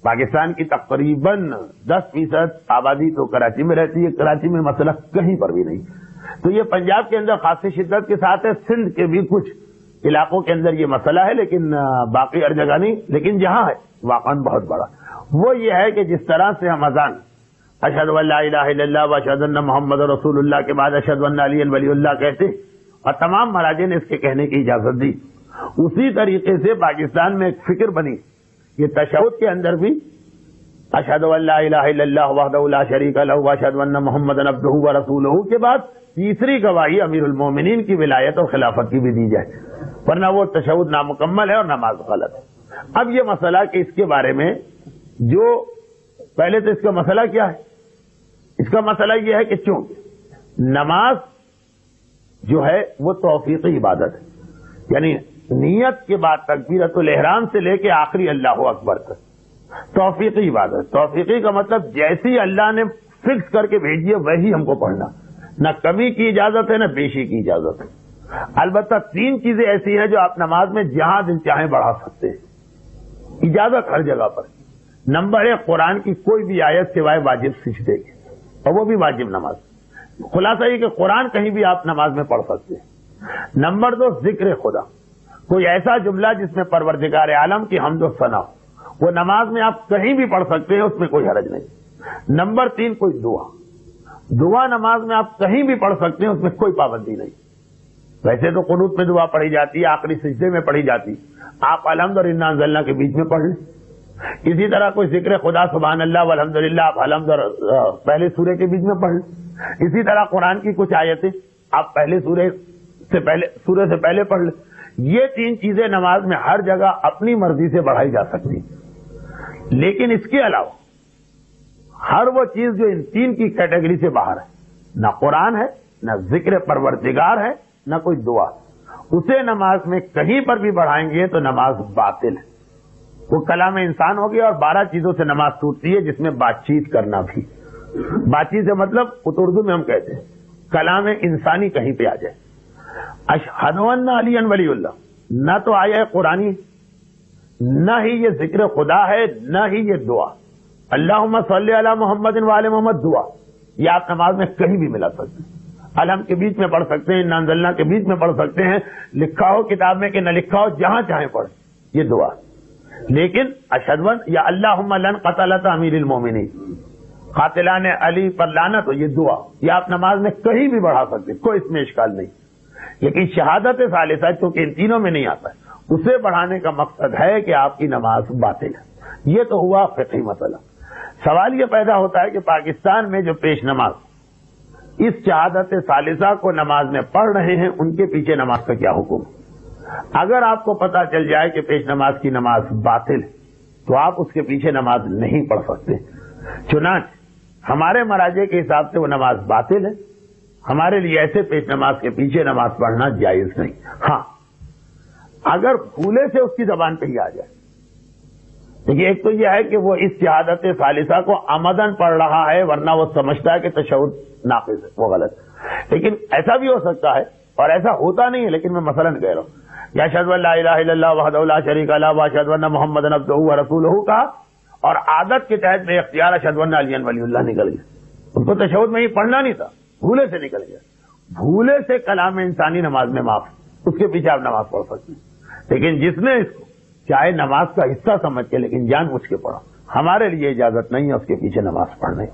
پاکستان کی تقریباً 10% آبادی تو کراچی میں رہتی ہے، کراچی میں مسئلہ کہیں پر بھی نہیں. تو یہ پنجاب کے اندر خاصی شدت کے ساتھ ہے، سندھ کے بھی کچھ علاقوں کے اندر یہ مسئلہ ہے، لیکن باقی ہر جگہ نہیں. لیکن جہاں ہے واقعاً بہت بڑا، وہ یہ ہے کہ جس طرح سے ہم اذان اشہد ان لا الہ الا اللہ و اشہد ان محمد رسول اللہ کے بعد اشہد ان علی ولی اللہ کہتے اور تمام مراجع نے اس کے کہنے کی اجازت دی، اسی طریقے سے پاکستان میں ایک فکر بنی یہ تشہد کے اندر بھی اشہد ان لا الہ الا اللہ وحدہ لا شریک لہ واشہد ان محمدا عبدہ ورسولہ کے بعد تیسری گواہی امیر المومنین کی ولایت اور خلافت کی بھی دی جائے، ورنہ وہ تشہد نامکمل ہے اور نماز غلط ہے. اب یہ مسئلہ کہ اس کے بارے میں جو پہلے تو اس کا مسئلہ کیا ہے، اس کا مسئلہ یہ ہے کہ چونکہ نماز جو ہے وہ توفیقی عبادت ہے، یعنی نیت کے بعد تکبیرۃ الاحرام سے لے کے آخری اللہ اکبر تک توفیقی عبادت. توفیقی کا مطلب جیسی اللہ نے فکس کر کے بھیجی ہے وہی ہم کو پڑھنا، نہ کمی کی اجازت ہے نہ بیشی کی اجازت ہے. البتہ 3 چیزیں ایسی ہیں جو آپ نماز میں جہاں دل چاہیں بڑھا سکتے ہیں، اجازت ہر جگہ پر. نمبر 1 قرآن کی کوئی بھی آیت سوائے واجب سجدے کی، اور وہ بھی واجب نماز. خلاصہ یہ کہ قرآن کہیں بھی آپ نماز میں پڑھ سکتے ہیں. نمبر 2 ذکر خدا، کوئی ایسا جملہ جس میں پروردگار عالم کی حمد و ثنا ہو، وہ نماز میں آپ کہیں بھی پڑھ سکتے ہیں، اس میں کوئی حرج نہیں. نمبر 3 کوئی دعا نماز میں آپ کہیں بھی پڑھ سکتے ہیں، اس میں کوئی پابندی نہیں. ویسے تو قنوت میں دعا پڑھی جاتی ہے، آخری سجدے میں پڑھی جاتی، آپ الحمد اور انا انزلنا کے بیچ میں پڑھ لیں. اسی طرح کوئی ذکر خدا سبحان اللہ والحمدللہ آپ الحمد اور پہلے سورے کے بیچ میں پڑھ لیں. اسی طرح قرآن کی کچھ آیتیں آپ پہلے سورے سے پہلے پڑھ لیں. یہ 3 چیزیں نماز میں ہر جگہ اپنی مرضی سے بڑھائی جا سکتی، لیکن اس کے علاوہ ہر وہ چیز جو ان 3 کی کیٹیگری سے باہر ہے، نہ قرآن ہے، نہ ذکر پروردگار ہے، نہ کوئی دعا، اسے نماز میں کہیں پر بھی بڑھائیں گے تو نماز باطل ہے. وہ کلام انسان ہوگی اور 12 چیزوں سے نماز ٹوٹتی ہے، جس میں بات چیت کرنا بھی. بات چیت سے مطلب اردو میں ہم کہتے ہیں کلام انسانی کہیں پہ آ جائے. اشہد ان علی ولی اللہ نہ تو آیا قرآنی، نہ ہی یہ ذکر خدا ہے، نہ ہی یہ دعا. اللہم صلی علی محمد وآل محمد دعا یہ آپ نماز میں کہیں بھی ملا سکتے ہیں. الحمد کے بیچ میں پڑھ سکتے ہیں، نانزلنا کے بیچ میں پڑھ سکتے ہیں، لکھا ہو کتاب میں کہ نہ لکھا ہو جہاں چاہیں پڑھ، یہ دعا. لیکن اشہدون یا اللہم لن قتلت امیر المومنین، قاتلان علی پر لعنت ہو، یہ دعا یہ آپ نماز میں کہیں بھی بڑھا سکتے ہیں، کوئی اس میں اشکال نہیں. لیکن شہادت ثالثہ چونکہ ان تینوں میں نہیں آتا ہے، اسے بڑھانے کا مقصد ہے کہ آپ کی نماز باطل ہے. یہ تو ہوا فقہی مسئلہ. سوال یہ پیدا ہوتا ہے کہ پاکستان میں جو پیش نماز اس شہادت ثالثہ کو نماز میں پڑھ رہے ہیں، ان کے پیچھے نماز کا کیا حکم؟ اگر آپ کو پتا چل جائے کہ پیش نماز کی نماز باطل ہے تو آپ اس کے پیچھے نماز نہیں پڑھ سکتے. چنانچہ ہمارے مراجع کے حساب سے وہ نماز باطل ہے. ہمارے لیے ایسے پیش نماز کے پیچھے نماز پڑھنا جائز نہیں. ہاں اگر بھولے سے اس کی زبان پہ ہی آ جائے، دیکھیے ایک تو یہ ہے کہ وہ اس شہادت ثالثہ کو عمدن پڑھ رہا ہے، ورنہ وہ سمجھتا ہے کہ تشہد ناقص ہے، وہ غلط. لیکن ایسا بھی ہو سکتا ہے اور ایسا ہوتا نہیں ہے، لیکن میں مثلاً کہہ رہا ہوں یا اشہد ان لا الہ الا اللہ وحدہ لا شریک لہ واشہد ان محمدا عبدہ ورسولہ کہا اور عادت کے تحت میں اختیار اشہد ان علی ولی اللہ نکل گیا. ان کو تشہد میں ہی پڑھنا نہیں تھا، بھولے سے نکل گیا. بھولے سے کلام انسانی نماز میں معاف، اس کے پیچھے آپ نماز پڑھ سکتے ہیں. لیکن جس نے اس کو چاہے نماز کا حصہ سمجھ کے لیکن جان بوجھ کے پڑھا، ہمارے لیے اجازت نہیں ہے اس کے پیچھے نماز پڑھنے.